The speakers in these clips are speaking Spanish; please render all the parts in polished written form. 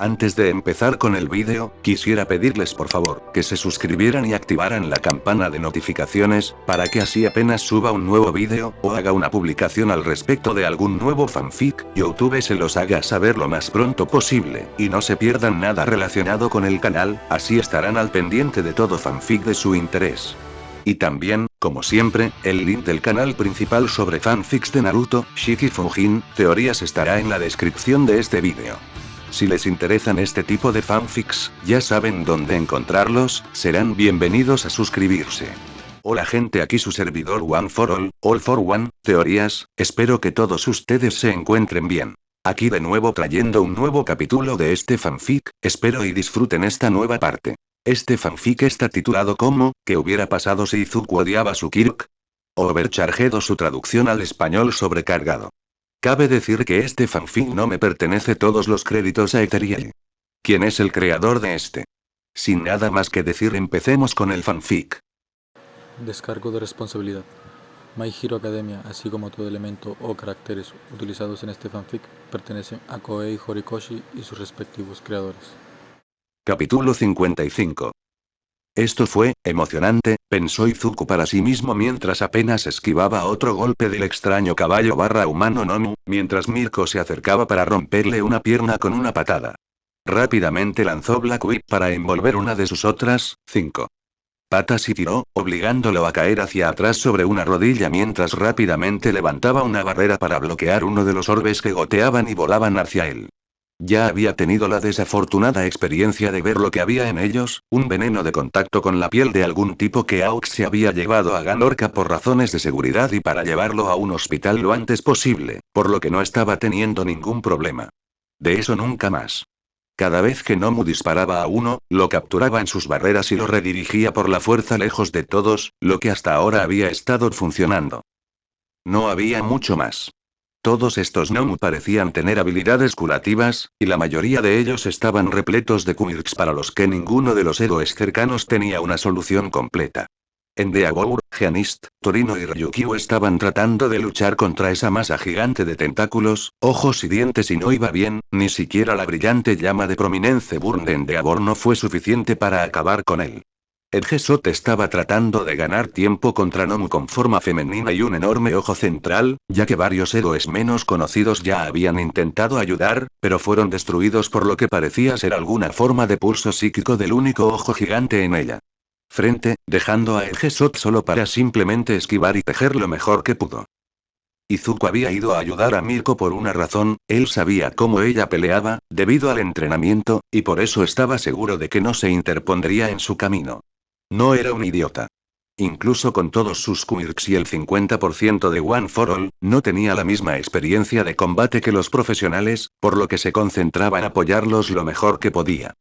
Antes de empezar con el vídeo, quisiera pedirles por favor, que se suscribieran y activaran la campana de notificaciones, para que así apenas suba un nuevo vídeo, o haga una publicación al respecto de algún nuevo fanfic, YouTube se los haga saber lo más pronto posible, y no se pierdan nada relacionado con el canal, así estarán al pendiente de todo fanfic de su interés. Y también, como siempre, el link del canal principal sobre fanfics de Naruto, Shiki Fujin, teorías estará en la descripción de este vídeo. Si les interesan este tipo de fanfics, ya saben dónde encontrarlos, serán bienvenidos a suscribirse. Hola gente, aquí su servidor One for All for One, teorías, espero que todos ustedes se encuentren bien. Aquí de nuevo trayendo un nuevo capítulo de este fanfic, espero y disfruten esta nueva parte. Este fanfic está titulado como, ¿qué hubiera pasado si Izuku odiaba a su Kirk? Overcharged o su traducción al español sobrecargado. Cabe decir que este fanfic no me pertenece, todos los créditos a Ethereal. ¿Quién es el creador de este? Sin nada más que decir, empecemos con el fanfic. Descargo de responsabilidad. My Hero Academia, así como todo elemento o caracteres utilizados en este fanfic, pertenecen a Koei Horikoshi y sus respectivos creadores. Capítulo 55. Esto fue emocionante, pensó Izuku para sí mismo mientras apenas esquivaba otro golpe del extraño caballo humano Nomu, mientras Mirko se acercaba para romperle una pierna con una patada. Rápidamente lanzó Black Whip para envolver una de sus otras 5 patas y tiró, obligándolo a caer hacia atrás sobre una rodilla mientras rápidamente levantaba una barrera para bloquear uno de los orbes que goteaban y volaban hacia él. Ya había tenido la desafortunada experiencia de ver lo que había en ellos, un veneno de contacto con la piel de algún tipo que Aux se había llevado a Ganorca por razones de seguridad y para llevarlo a un hospital lo antes posible, por lo que no estaba teniendo ningún problema. De eso nunca más. Cada vez que Nomu disparaba a uno, lo capturaba en sus barreras y lo redirigía por la fuerza lejos de todos, lo que hasta ahora había estado funcionando. No había mucho más. Todos estos Nomu parecían tener habilidades curativas, y la mayoría de ellos estaban repletos de quirks para los que ninguno de los héroes cercanos tenía una solución completa. Endeavor, Geanist, Torino y Ryukyu estaban tratando de luchar contra esa masa gigante de tentáculos, ojos y dientes y no iba bien, ni siquiera la brillante llama de Prominence Burn de Endeavor no fue suficiente para acabar con él. El Gesot estaba tratando de ganar tiempo contra Nomu con forma femenina y un enorme ojo central, ya que varios héroes menos conocidos ya habían intentado ayudar, pero fueron destruidos por lo que parecía ser alguna forma de pulso psíquico del único ojo gigante en ella. Frente, dejando a El Gesot solo para simplemente esquivar y tejer lo mejor que pudo. Izuku había ido a ayudar a Mirko por una razón, él sabía cómo ella peleaba, debido al entrenamiento, y por eso estaba seguro de que no se interpondría en su camino. No era un idiota. Incluso con todos sus quirks y el 50% de One for All, no tenía la misma experiencia de combate que los profesionales, por lo que se concentraba en apoyarlos lo mejor que podía.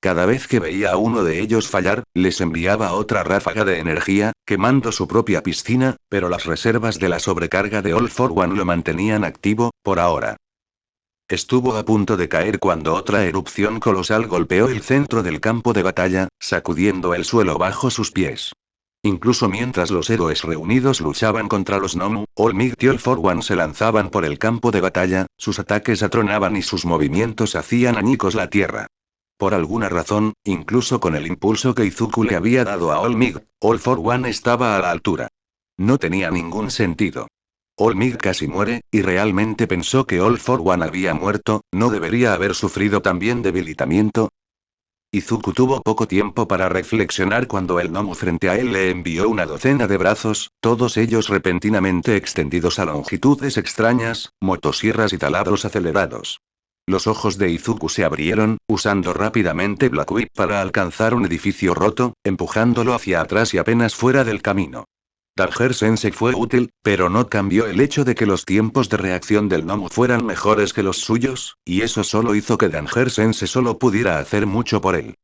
Cada vez que veía a uno de ellos fallar, les enviaba otra ráfaga de energía, quemando su propia piscina, pero las reservas de la sobrecarga de All for One lo mantenían activo, por ahora. Estuvo a punto de caer cuando otra erupción colosal golpeó el centro del campo de batalla, sacudiendo el suelo bajo sus pies. Incluso mientras los héroes reunidos luchaban contra los Nomu, All Might y All for One se lanzaban por el campo de batalla, sus ataques atronaban y sus movimientos hacían añicos la tierra. Por alguna razón, incluso con el impulso que Izuku le había dado a All Might, All for One estaba a la altura. No tenía ningún sentido. All Might casi muere, y realmente pensó que All for One había muerto, ¿no debería haber sufrido también debilitamiento? Izuku tuvo poco tiempo para reflexionar cuando el Nomu frente a él le envió una docena de brazos, todos ellos repentinamente extendidos a longitudes extrañas, motosierras y taladros acelerados. Los ojos de Izuku se abrieron, usando rápidamente Black Whip para alcanzar un edificio roto, empujándolo hacia atrás y apenas fuera del camino. Danger Sense fue útil, pero no cambió el hecho de que los tiempos de reacción del Nomu fueran mejores que los suyos, y eso solo hizo que Danger Sense solo pudiera hacer mucho por él.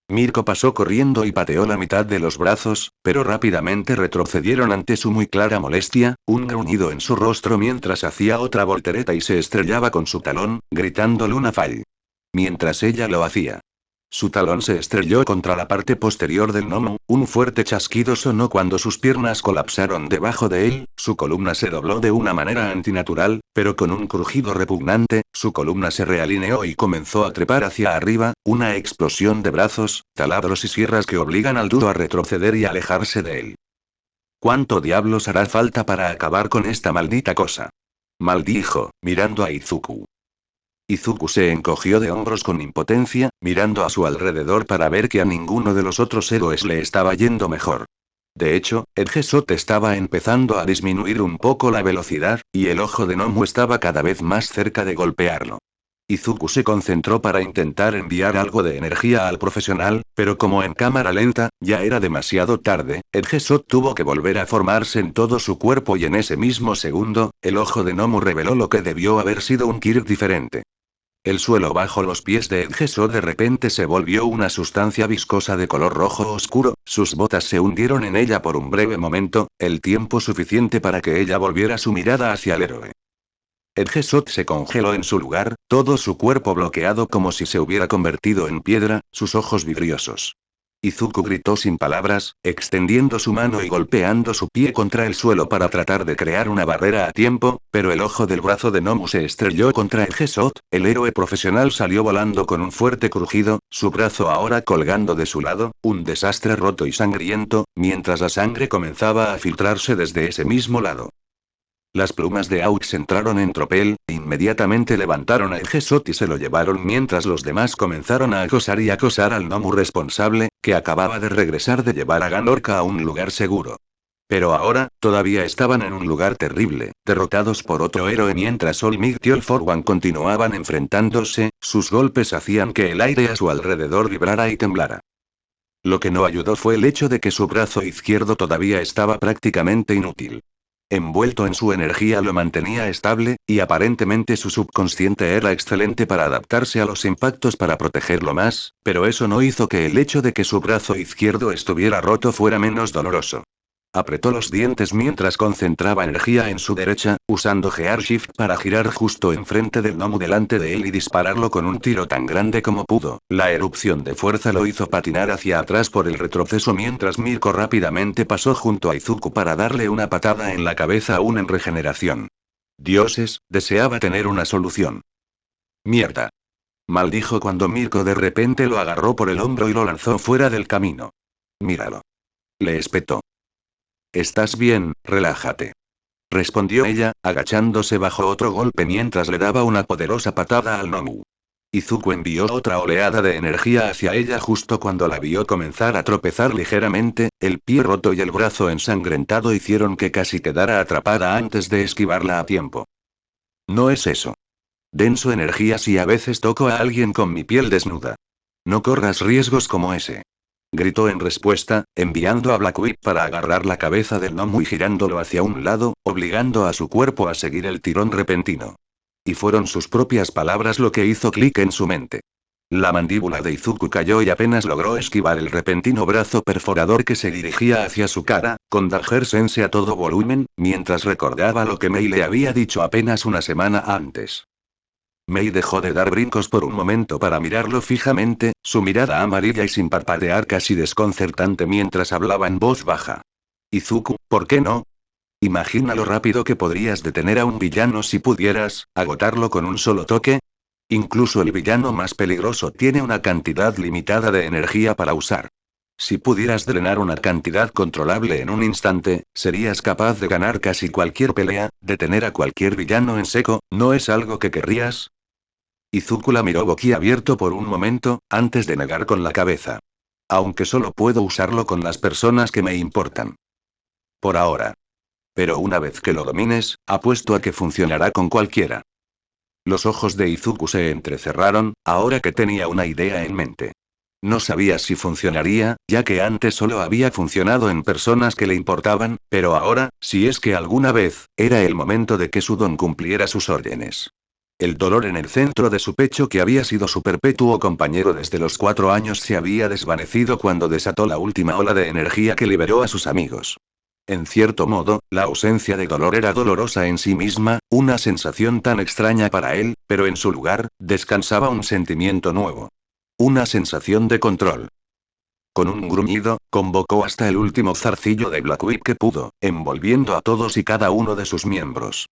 Mirko pasó corriendo y pateó la mitad de los brazos, pero rápidamente retrocedieron ante su muy clara molestia, un gruñido en su rostro mientras hacía otra voltereta y se estrellaba con su talón, gritando Luna Fall. Mientras ella lo hacía. Su talón se estrelló contra la parte posterior del Nomu, un fuerte chasquido sonó cuando sus piernas colapsaron debajo de él, su columna se dobló de una manera antinatural, Pero con un crujido repugnante, su columna se realineó y comenzó a trepar hacia arriba, una explosión de brazos, taladros y sierras que obligan al duro a retroceder y alejarse de él. ¿Cuánto diablos hará falta para acabar con esta maldita cosa? Maldijo, mirando a Izuku. Izuku se encogió de hombros con impotencia, mirando a su alrededor para ver que a ninguno de los otros héroes le estaba yendo mejor. De hecho, Edgesot estaba empezando a disminuir un poco la velocidad, y el ojo de Nomu estaba cada vez más cerca de golpearlo. Izuku se concentró para intentar enviar algo de energía al profesional, pero como en cámara lenta, ya era demasiado tarde, Edgesot tuvo que volver a formarse en todo su cuerpo y en ese mismo segundo, el ojo de Nomu reveló lo que debió haber sido un Kirk diferente. El suelo bajo los pies de Edgesot de repente se volvió una sustancia viscosa de color rojo oscuro, sus botas se hundieron en ella por un breve momento, el tiempo suficiente para que ella volviera su mirada hacia el héroe. Edgesot se congeló en su lugar, todo su cuerpo bloqueado como si se hubiera convertido en piedra, sus ojos vidriosos. Izuku gritó sin palabras, extendiendo su mano y golpeando su pie contra el suelo para tratar de crear una barrera a tiempo, pero el ojo del brazo de Nomu se estrelló contra Edgesot, el héroe profesional salió volando con un fuerte crujido, su brazo ahora colgando de su lado, un desastre roto y sangriento, mientras la sangre comenzaba a filtrarse desde ese mismo lado. Las plumas de Aux entraron en tropel, inmediatamente levantaron a Edgesot y se lo llevaron mientras los demás comenzaron a acosar al Nomu responsable, que acababa de regresar de llevar a Ganorka a un lugar seguro. Pero ahora, todavía estaban en un lugar terrible, derrotados por otro héroe mientras All Might y All For One continuaban enfrentándose, sus golpes hacían que el aire a su alrededor vibrara y temblara. Lo que no ayudó fue el hecho de que su brazo izquierdo todavía estaba prácticamente inútil. Envuelto en su energía lo mantenía estable, y aparentemente su subconsciente era excelente para adaptarse a los impactos para protegerlo más, pero eso no hizo que el hecho de que su brazo izquierdo estuviera roto fuera menos doloroso. Apretó los dientes mientras concentraba energía en su derecha, usando Gear Shift para girar justo enfrente del Nomu delante de él y dispararlo con un tiro tan grande como pudo. La erupción de fuerza lo hizo patinar hacia atrás por el retroceso mientras Mirko rápidamente pasó junto a Izuku para darle una patada en la cabeza aún en regeneración. Dioses, deseaba tener una solución. Mierda. Maldijo cuando Mirko de repente lo agarró por el hombro y lo lanzó fuera del camino. Míralo. Le espetó. «Estás bien, relájate», respondió ella, agachándose bajo otro golpe mientras le daba una poderosa patada al Nomu. Izuku envió otra oleada de energía hacia ella justo cuando la vio comenzar a tropezar ligeramente, el pie roto y el brazo ensangrentado hicieron que casi quedara atrapada antes de esquivarla a tiempo. No es eso. Denso energía si a veces toco a alguien con mi piel desnuda. No corras riesgos como ese. Gritó en respuesta, enviando a Black Whip para agarrar la cabeza del Nomu y girándolo hacia un lado, obligando a su cuerpo a seguir el tirón repentino. Y fueron sus propias palabras lo que hizo clic en su mente. La mandíbula de Izuku cayó y apenas logró esquivar el repentino brazo perforador que se dirigía hacia su cara, con Dagger Sense a todo volumen, mientras recordaba lo que Mei le había dicho apenas una semana antes. Mei dejó de dar brincos por un momento para mirarlo fijamente, su mirada amarilla y sin parpadear casi desconcertante mientras hablaba en voz baja. Izuku, ¿por qué no? Imagina lo rápido que podrías detener a un villano si pudieras, agotarlo con un solo toque. Incluso el villano más peligroso tiene una cantidad limitada de energía para usar. Si pudieras drenar una cantidad controlable en un instante, serías capaz de ganar casi cualquier pelea, detener a cualquier villano en seco, ¿no es algo que querrías? Izuku la miró boquiabierto por un momento, antes de negar con la cabeza. Aunque solo puedo usarlo con las personas que me importan. Por ahora. Pero una vez que lo domines, apuesto a que funcionará con cualquiera. Los ojos de Izuku se entrecerraron, ahora que tenía una idea en mente. No sabía si funcionaría, ya que antes solo había funcionado en personas que le importaban, pero ahora, si es que alguna vez, era el momento de que su don cumpliera sus órdenes. El dolor en el centro de su pecho que había sido su perpetuo compañero desde los 4 años se había desvanecido cuando desató la última ola de energía que liberó a sus amigos. En cierto modo, la ausencia de dolor era dolorosa en sí misma, una sensación tan extraña para él, pero en su lugar, descansaba un sentimiento nuevo. Una sensación de control. Con un gruñido, convocó hasta el último zarcillo de Black Whip que pudo, envolviendo a todos y cada uno de sus miembros.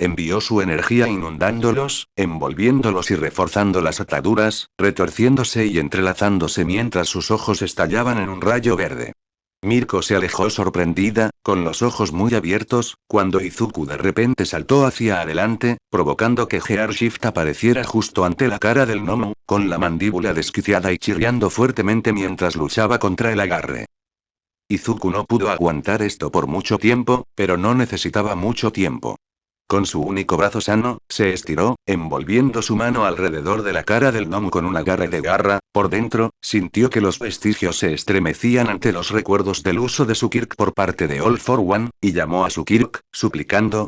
envió su energía inundándolos, envolviéndolos y reforzando las ataduras, retorciéndose y entrelazándose mientras sus ojos estallaban en un rayo verde. Mirko se alejó sorprendida, con los ojos muy abiertos, cuando Izuku de repente saltó hacia adelante, provocando que Gearshift apareciera justo ante la cara del gnomo, con la mandíbula desquiciada y chirriando fuertemente mientras luchaba contra el agarre. Izuku no pudo aguantar esto por mucho tiempo, pero no necesitaba mucho tiempo. Con su único brazo sano, se estiró, envolviendo su mano alrededor de la cara del gnomo con un agarre de garra. Por dentro, sintió que los vestigios se estremecían ante los recuerdos del uso de su Kirk por parte de All for One, y llamó a su Kirk, suplicando,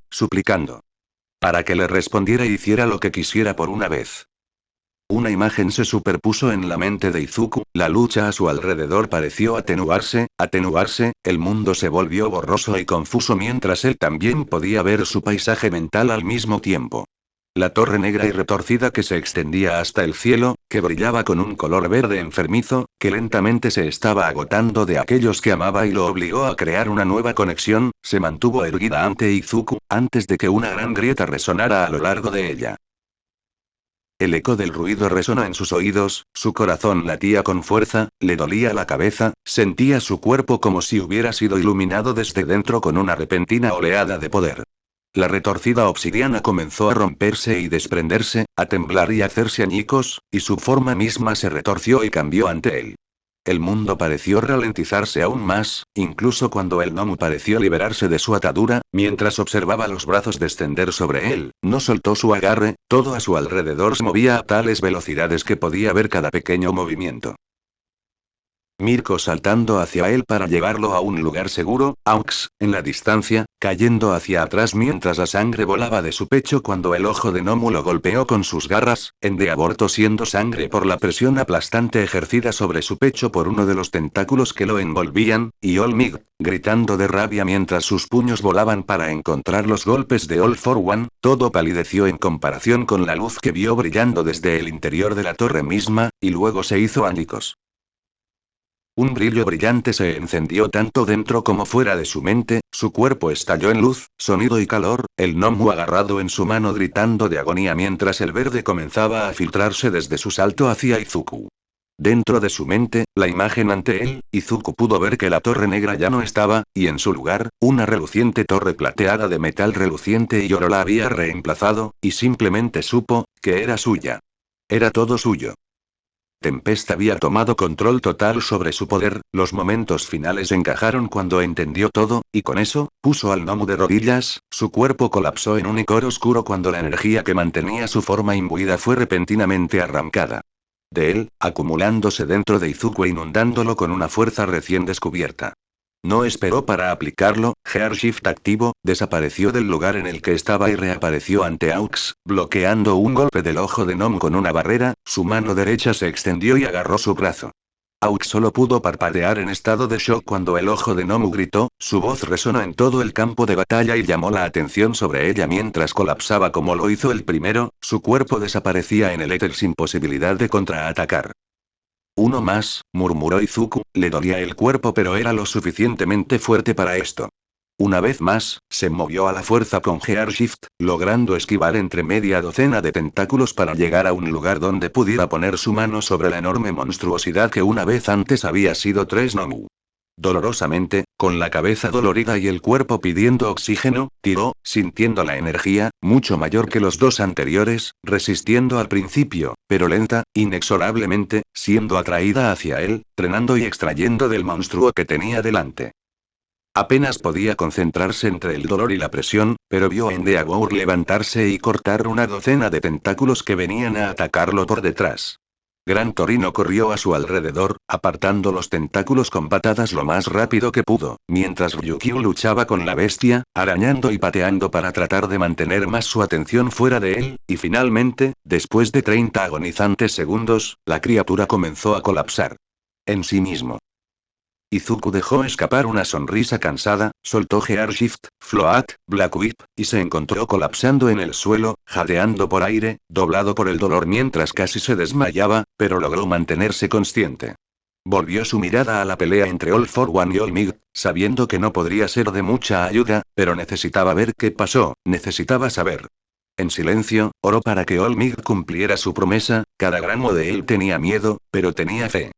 para que le respondiera y hiciera lo que quisiera por una vez. Una imagen se superpuso en la mente de Izuku, la lucha a su alrededor pareció atenuarse, el mundo se volvió borroso y confuso mientras él también podía ver su paisaje mental al mismo tiempo. La torre negra y retorcida que se extendía hasta el cielo, que brillaba con un color verde enfermizo, que lentamente se estaba agotando de aquellos que amaba y lo obligó a crear una nueva conexión, se mantuvo erguida ante Izuku, antes de que una gran grieta resonara a lo largo de ella. El eco del ruido resonó en sus oídos, su corazón latía con fuerza, le dolía la cabeza, sentía su cuerpo como si hubiera sido iluminado desde dentro con una repentina oleada de poder. La retorcida obsidiana comenzó a romperse y desprenderse, a temblar y a hacerse añicos, y su forma misma se retorció y cambió ante él. El mundo pareció ralentizarse aún más, incluso cuando el gnomo pareció liberarse de su atadura, mientras observaba los brazos descender sobre él, no soltó su agarre, todo a su alrededor se movía a tales velocidades que podía ver cada pequeño movimiento. Mirko saltando hacia él para llevarlo a un lugar seguro, Aux, en la distancia, cayendo hacia atrás mientras la sangre volaba de su pecho cuando el ojo de Nomu lo golpeó con sus garras, Endeavor tosiendo sangre por la presión aplastante ejercida sobre su pecho por uno de los tentáculos que lo envolvían, y Olmig, gritando de rabia mientras sus puños volaban para encontrar los golpes de All for One, todo palideció en comparación con la luz que vio brillando desde el interior de la torre misma, y luego se hizo añicos. Un brillo brillante se encendió tanto dentro como fuera de su mente, su cuerpo estalló en luz, sonido y calor, el gnomo agarrado en su mano gritando de agonía mientras el verde comenzaba a filtrarse desde su salto hacia Izuku. Dentro de su mente, la imagen ante él, Izuku pudo ver que la torre negra ya no estaba, y en su lugar, una reluciente torre plateada de metal reluciente y oro la había reemplazado, y simplemente supo, que era suya. Era todo suyo. Tempest había tomado control total sobre su poder, los momentos finales encajaron cuando entendió todo, y con eso, puso al gnomo de rodillas, su cuerpo colapsó en un icor oscuro cuando la energía que mantenía su forma imbuida fue repentinamente arrancada de él, acumulándose dentro de Izuku e inundándolo con una fuerza recién descubierta. No esperó para aplicarlo, Gearshift activo, desapareció del lugar en el que estaba y reapareció ante Aux, bloqueando un golpe del ojo de Nomu con una barrera, su mano derecha se extendió y agarró su brazo. Aux solo pudo parpadear en estado de shock cuando el ojo de Nomu gritó, su voz resonó en todo el campo de batalla y llamó la atención sobre ella mientras colapsaba como lo hizo el primero, su cuerpo desaparecía en el éter sin posibilidad de contraatacar. Uno más, murmuró Izuku, le dolía el cuerpo pero era lo suficientemente fuerte para esto. Una vez más, se movió a la fuerza con Gearshift, logrando esquivar entre media docena de tentáculos para llegar a un lugar donde pudiera poner su mano sobre la enorme monstruosidad que una vez antes había sido 3 Nomu. Dolorosamente, con la cabeza dolorida y el cuerpo pidiendo oxígeno, tiró, sintiendo la energía, mucho mayor que los dos anteriores, resistiendo al principio, pero lenta, inexorablemente, siendo atraída hacia él, drenando y extrayendo del monstruo que tenía delante. Apenas podía concentrarse entre el dolor y la presión, pero vio a Endeavor levantarse y cortar una docena de tentáculos que venían a atacarlo por detrás. Gran Torino corrió a su alrededor, apartando los tentáculos con patadas lo más rápido que pudo, mientras Ryukyu luchaba con la bestia, arañando y pateando para tratar de mantener más su atención fuera de él, y finalmente, después de 30 agonizantes segundos, la criatura comenzó a colapsar en sí mismo. Izuku dejó escapar una sonrisa cansada, soltó Gearshift, Float, Black Whip, y se encontró colapsando en el suelo, jadeando por aire, doblado por el dolor mientras casi se desmayaba, pero logró mantenerse consciente. Volvió su mirada a la pelea entre All for One y All Might, sabiendo que no podría ser de mucha ayuda, pero necesitaba ver qué pasó, necesitaba saber. En silencio, oró para que All Might cumpliera su promesa, cada gramo de él tenía miedo, pero tenía fe.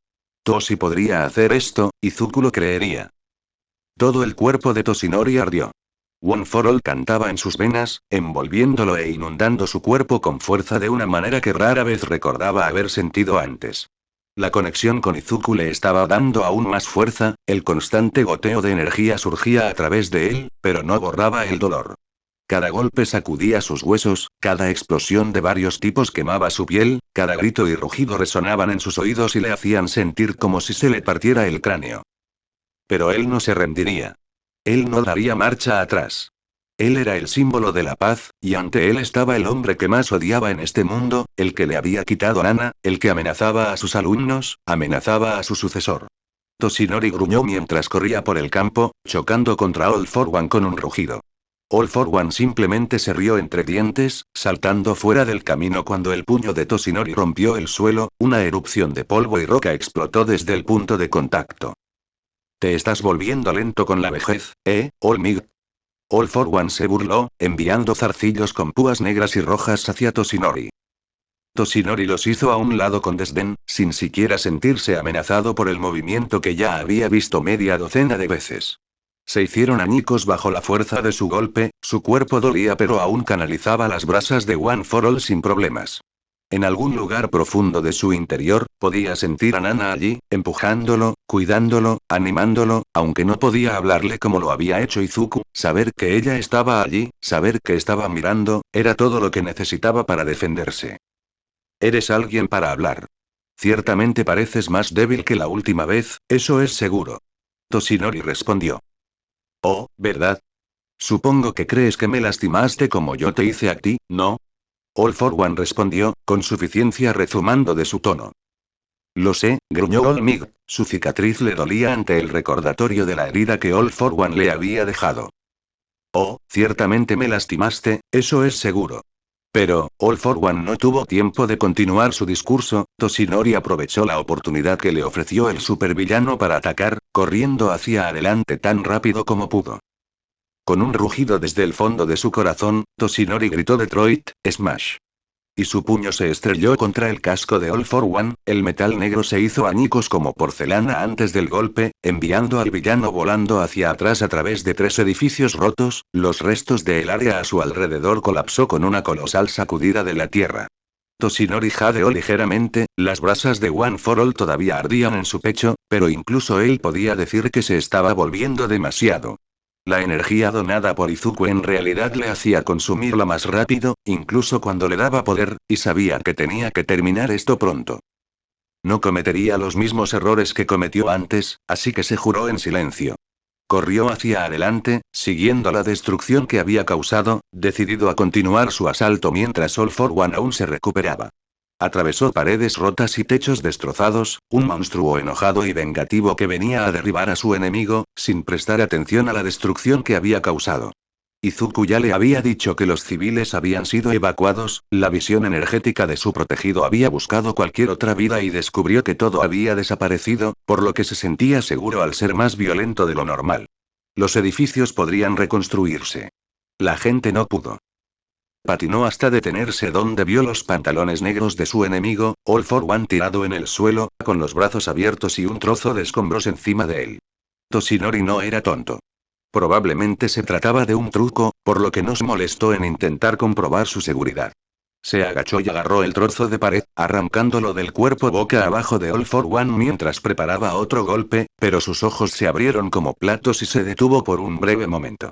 Toshi podría hacer esto, y Zuko lo creería. Todo el cuerpo de Toshinori ardió. One for All cantaba en sus venas, envolviéndolo e inundando su cuerpo con fuerza de una manera que rara vez recordaba haber sentido antes. La conexión con Izuku le estaba dando aún más fuerza, el constante goteo de energía surgía a través de él, pero no borraba el dolor. Cada golpe sacudía sus huesos, cada explosión de varios tipos quemaba su piel, cada grito y rugido resonaban en sus oídos y le hacían sentir como si se le partiera el cráneo. Pero él no se rendiría. Él no daría marcha atrás. Él era el símbolo de la paz, y ante él estaba el hombre que más odiaba en este mundo, el que le había quitado a Nana, el que amenazaba a sus alumnos, amenazaba a su sucesor. Toshinori gruñó mientras corría por el campo, chocando contra All for One con un rugido. All for One simplemente se rió entre dientes, saltando fuera del camino cuando el puño de Toshinori rompió el suelo, una erupción de polvo y roca explotó desde el punto de contacto. Te estás volviendo lento con la vejez, All Might. All for One se burló, enviando zarcillos con púas negras y rojas hacia Toshinori. Toshinori los hizo a un lado con desdén, sin siquiera sentirse amenazado por el movimiento que ya había visto media docena de veces. Se hicieron añicos bajo la fuerza de su golpe, su cuerpo dolía pero aún canalizaba las brasas de One for All sin problemas. En algún lugar profundo de su interior, podía sentir a Nana allí, empujándolo, cuidándolo, animándolo, aunque no podía hablarle como lo había hecho Izuku, saber que ella estaba allí, saber que estaba mirando, era todo lo que necesitaba para defenderse. Eres alguien para hablar. Ciertamente pareces más débil que la última vez, eso es seguro. Toshinori respondió. Oh, ¿verdad? Supongo que crees que me lastimaste como yo te hice a ti, ¿no? All for One respondió, con suficiencia rezumando de su tono. Lo sé, gruñó All Might, su cicatriz le dolía ante el recordatorio de la herida que All for One le había dejado. Oh, ciertamente me lastimaste, eso es seguro. Pero, All for One no tuvo tiempo de continuar su discurso, Toshinori aprovechó la oportunidad que le ofreció el supervillano para atacar, corriendo hacia adelante tan rápido como pudo. Con un rugido desde el fondo de su corazón, Toshinori gritó Detroit, Smash. Y su puño se estrelló contra el casco de All for One, el metal negro se hizo añicos como porcelana antes del golpe, enviando al villano volando hacia atrás a través de 3 edificios rotos, los restos del área a su alrededor colapsó con una colosal sacudida de la tierra. Toshinori jadeó ligeramente, las brasas de One for All todavía ardían en su pecho, pero incluso él podía decir que se estaba volviendo demasiado. La energía donada por Izuku en realidad le hacía consumirla más rápido, incluso cuando le daba poder, y sabía que tenía que terminar esto pronto. No cometería los mismos errores que cometió antes, así que se juró en silencio. Corrió hacia adelante, siguiendo la destrucción que había causado, decidido a continuar su asalto mientras All for One aún se recuperaba. Atravesó paredes rotas y techos destrozados, un monstruo enojado y vengativo que venía a derribar a su enemigo, sin prestar atención a la destrucción que había causado. Izuku ya le había dicho que los civiles habían sido evacuados, la visión energética de su protegido había buscado cualquier otra vida y descubrió que todo había desaparecido, por lo que se sentía seguro al ser más violento de lo normal. Los edificios podrían reconstruirse. La gente no pudo. Patinó hasta detenerse donde vio los pantalones negros de su enemigo, All for One tirado en el suelo, con los brazos abiertos y un trozo de escombros encima de él. Toshinori no era tonto. Probablemente se trataba de un truco, por lo que no se molestó en intentar comprobar su seguridad. Se agachó y agarró el trozo de pared, arrancándolo del cuerpo boca abajo de All for One mientras preparaba otro golpe, pero sus ojos se abrieron como platos y se detuvo por un breve momento.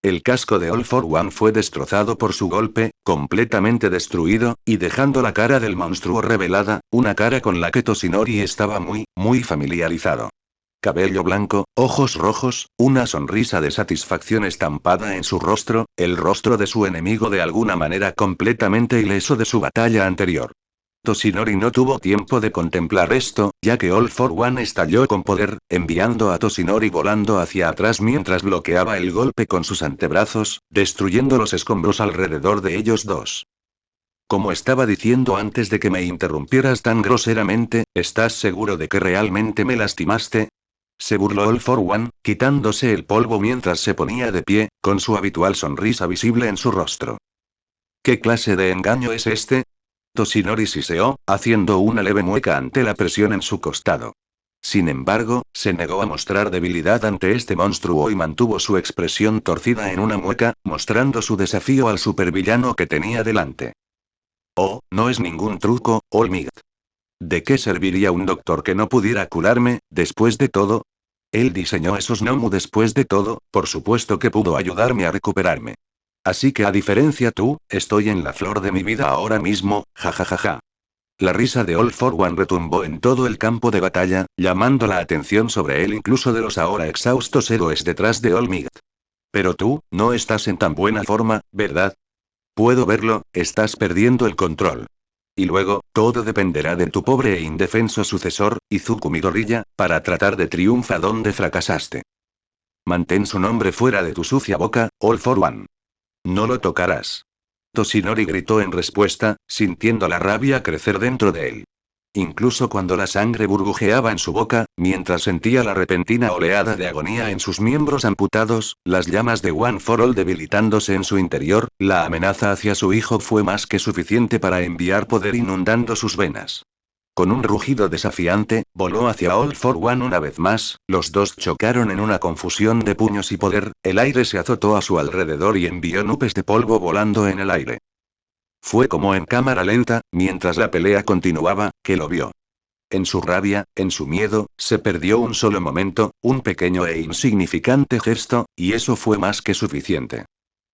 El casco de All for One fue destrozado por su golpe, completamente destruido, y dejando la cara del monstruo revelada, una cara con la que Toshinori estaba muy familiarizado. Cabello blanco, ojos rojos, una sonrisa de satisfacción estampada en su rostro, el rostro de su enemigo de alguna manera completamente ileso de su batalla anterior. Toshinori no tuvo tiempo de contemplar esto, ya que All for One estalló con poder, enviando a Toshinori volando hacia atrás mientras bloqueaba el golpe con sus antebrazos, destruyendo los escombros alrededor de ellos dos. Como estaba diciendo antes de que me interrumpieras tan groseramente, ¿estás seguro de que realmente me lastimaste? Se burló All for One, quitándose el polvo mientras se ponía de pie, con su habitual sonrisa visible en su rostro. ¿Qué clase de engaño es este? Toshinori siseó, haciendo una leve mueca ante la presión en su costado. Sin embargo, se negó a mostrar debilidad ante este monstruo y mantuvo su expresión torcida en una mueca, mostrando su desafío al supervillano que tenía delante. Oh, no es ningún truco, All Might. ¿De qué serviría un doctor que no pudiera curarme, después de todo? Él diseñó esos Nomu después de todo, por supuesto que pudo ayudarme a recuperarme. Así que a diferencia tú, estoy en la flor de mi vida ahora mismo, jajajaja. La risa de All for One retumbó en todo el campo de batalla, llamando la atención sobre él incluso de los ahora exhaustos héroes detrás de All Might. Pero tú, no estás en tan buena forma, ¿verdad? Puedo verlo, estás perdiendo el control. Y luego, todo dependerá de tu pobre e indefenso sucesor, Izuku Midoriya, para tratar de triunfar donde fracasaste. Mantén su nombre fuera de tu sucia boca, All for One. No lo tocarás. Toshinori gritó en respuesta, sintiendo la rabia crecer dentro de él. Incluso cuando la sangre burbujeaba en su boca, mientras sentía la repentina oleada de agonía en sus miembros amputados, las llamas de One for All debilitándose en su interior, la amenaza hacia su hijo fue más que suficiente para enviar poder inundando sus venas. Con un rugido desafiante, voló hacia All for One una vez más, los dos chocaron en una confusión de puños y poder, el aire se azotó a su alrededor y envió nubes de polvo volando en el aire. Fue como en cámara lenta, mientras la pelea continuaba, que lo vio. En su rabia, en su miedo, se perdió un solo momento, un pequeño e insignificante gesto, y eso fue más que suficiente.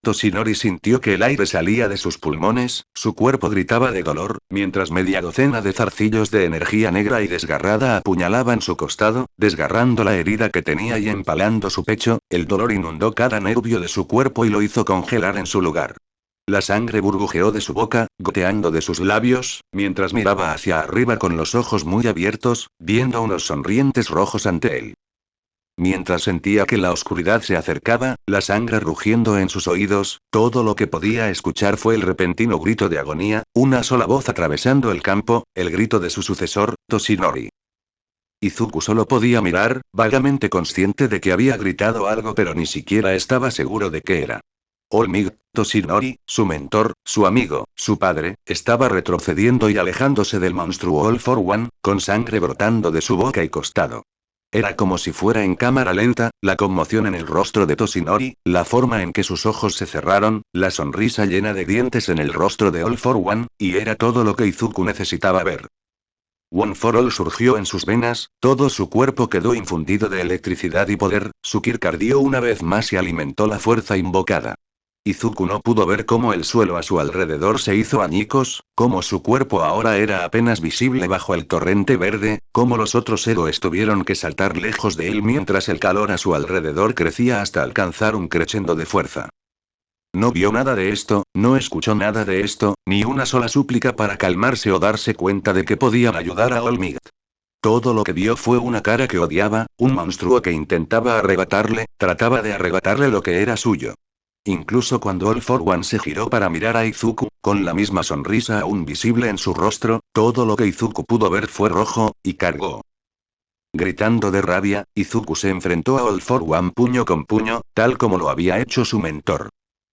Toshinori sintió que el aire salía de sus pulmones, su cuerpo gritaba de dolor, mientras media docena de zarcillos de energía negra y desgarrada apuñalaban su costado, desgarrando la herida que tenía y empalando su pecho, el dolor inundó cada nervio de su cuerpo y lo hizo congelar en su lugar. La sangre burbujeó de su boca, goteando de sus labios, mientras miraba hacia arriba con los ojos muy abiertos, viendo unos sonrientes rojos ante él. Mientras sentía que la oscuridad se acercaba, la sangre rugiendo en sus oídos, todo lo que podía escuchar fue el repentino grito de agonía, una sola voz atravesando el campo, el grito de su sucesor, Toshinori. Izuku solo podía mirar, vagamente consciente de que había gritado algo pero ni siquiera estaba seguro de qué era. All Might, Toshinori, su mentor, su amigo, su padre, estaba retrocediendo y alejándose del monstruo All for One, con sangre brotando de su boca y costado. Era como si fuera en cámara lenta, la conmoción en el rostro de Toshinori, la forma en que sus ojos se cerraron, la sonrisa llena de dientes en el rostro de All for One, y era todo lo que Izuku necesitaba ver. One for All surgió en sus venas, todo su cuerpo quedó infundido de electricidad y poder, su Kirk ardió una vez más y alimentó la fuerza invocada. Izuku no pudo ver cómo el suelo a su alrededor se hizo añicos, cómo su cuerpo ahora era apenas visible bajo el torrente verde, cómo los otros héroes tuvieron que saltar lejos de él mientras el calor a su alrededor crecía hasta alcanzar un crescendo de fuerza. No vio nada de esto, no escuchó nada de esto, ni una sola súplica para calmarse o darse cuenta de que podían ayudar a All Might. Todo lo que vio fue una cara que odiaba, un monstruo que intentaba arrebatarle, trataba de arrebatarle lo que era suyo. Incluso cuando All for One se giró para mirar a Izuku, con la misma sonrisa aún visible en su rostro, todo lo que Izuku pudo ver fue rojo, y cargó. Gritando de rabia, Izuku se enfrentó a All for One puño con puño, tal como lo había hecho su mentor.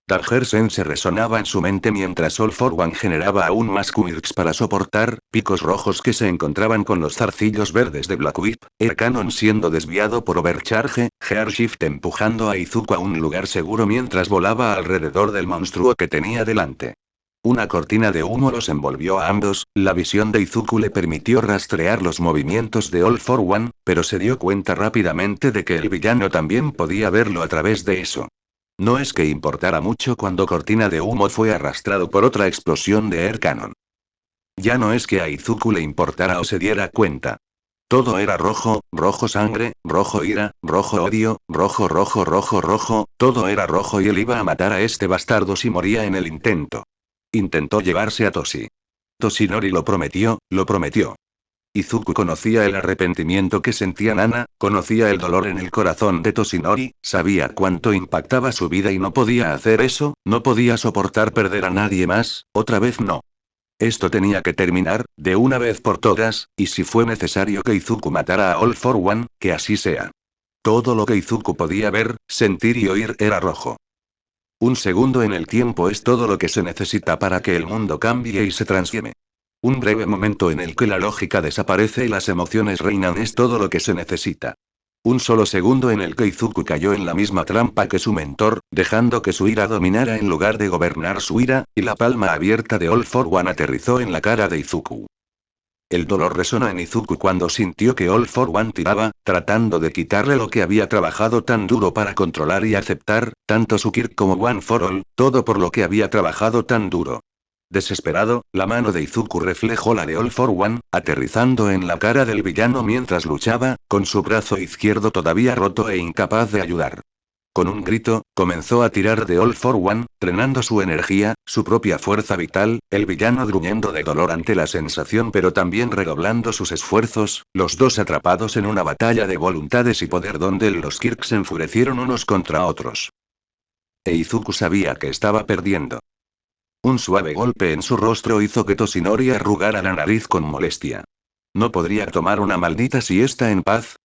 Danger se resonaba en su mente mientras All for One generaba aún más quirks para soportar, picos rojos que se encontraban con los zarcillos verdes de Black Whip, Air Cannon siendo desviado por Overcharge, Gear Shift empujando a Izuku a un lugar seguro mientras volaba alrededor del monstruo que tenía delante. Una cortina de humo los envolvió a ambos, la visión de Izuku le permitió rastrear los movimientos de All for One, pero se dio cuenta rápidamente de que el villano también podía verlo a través de eso. No es que importara mucho cuando cortina de humo fue arrastrado por otra explosión de Air Cannon. Ya no es que a Izuku le importara o se diera cuenta. Todo era rojo, rojo sangre, rojo ira, rojo odio, rojo rojo rojo rojo, todo era rojo y él iba a matar a este bastardo si moría en el intento. Intentó llevarse a Toshi. Toshinori lo prometió, lo prometió. Izuku conocía el arrepentimiento que sentía Nana, conocía el dolor en el corazón de Toshinori, sabía cuánto impactaba su vida y no podía hacer eso, no podía soportar perder a nadie más, otra vez no. Esto tenía que terminar, de una vez por todas, y si fue necesario que Izuku matara a All for One, que así sea. Todo lo que Izuku podía ver, sentir y oír era rojo. Un segundo en el tiempo es todo lo que se necesita para que el mundo cambie y se transforme. Un breve momento en el que la lógica desaparece y las emociones reinan es todo lo que se necesita. Un solo segundo en el que Izuku cayó en la misma trampa que su mentor, dejando que su ira dominara en lugar de gobernar su ira, y la palma abierta de All for One aterrizó en la cara de Izuku. El dolor resonó en Izuku cuando sintió que All for One tiraba, tratando de quitarle lo que había trabajado tan duro para controlar y aceptar, tanto su Kirk como One for All, todo por lo que había trabajado tan duro. Desesperado, la mano de Izuku reflejó la de All for One, aterrizando en la cara del villano mientras luchaba, con su brazo izquierdo todavía roto e incapaz de ayudar. Con un grito, comenzó a tirar de All for One, drenando su energía, su propia fuerza vital, el villano gruñendo de dolor ante la sensación pero también redoblando sus esfuerzos, los dos atrapados en una batalla de voluntades y poder donde los Kirk se enfurecieron unos contra otros. E Izuku sabía que estaba perdiendo. Un suave golpe en su rostro hizo que Toshinori arrugara la nariz con molestia. ¿No podría tomar una maldita siesta en paz?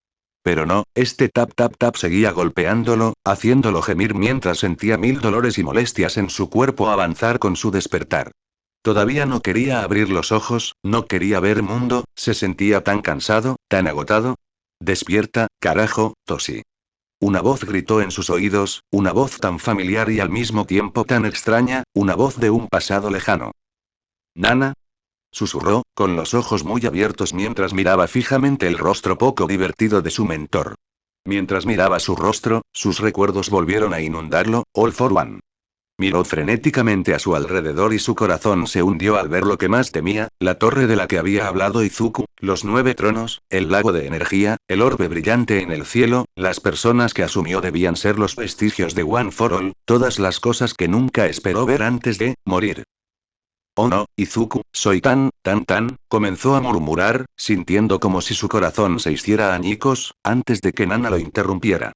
Pero no, este tap tap tap seguía golpeándolo, haciéndolo gemir mientras sentía mil dolores y molestias en su cuerpo avanzar con su despertar. Todavía no quería abrir los ojos, no quería ver mundo, se sentía tan cansado, tan agotado. Despierta, carajo, Toshi. Una voz gritó en sus oídos, una voz tan familiar y al mismo tiempo tan extraña, una voz de un pasado lejano. ¿Nana? Susurró, con los ojos muy abiertos mientras miraba fijamente el rostro poco divertido de su mentor. Mientras miraba su rostro, sus recuerdos volvieron a inundarlo, All for One. Miró frenéticamente a su alrededor y su corazón se hundió al ver lo que más temía, la torre de la que había hablado Izuku, los 9 tronos, el lago de energía, el orbe brillante en el cielo, las personas que asumió debían ser los vestigios de One for All, todas las cosas que nunca esperó ver antes de morir. Oh no, Izuku, soy tan, comenzó a murmurar, sintiendo como si su corazón se hiciera añicos, antes de que Nana lo interrumpiera.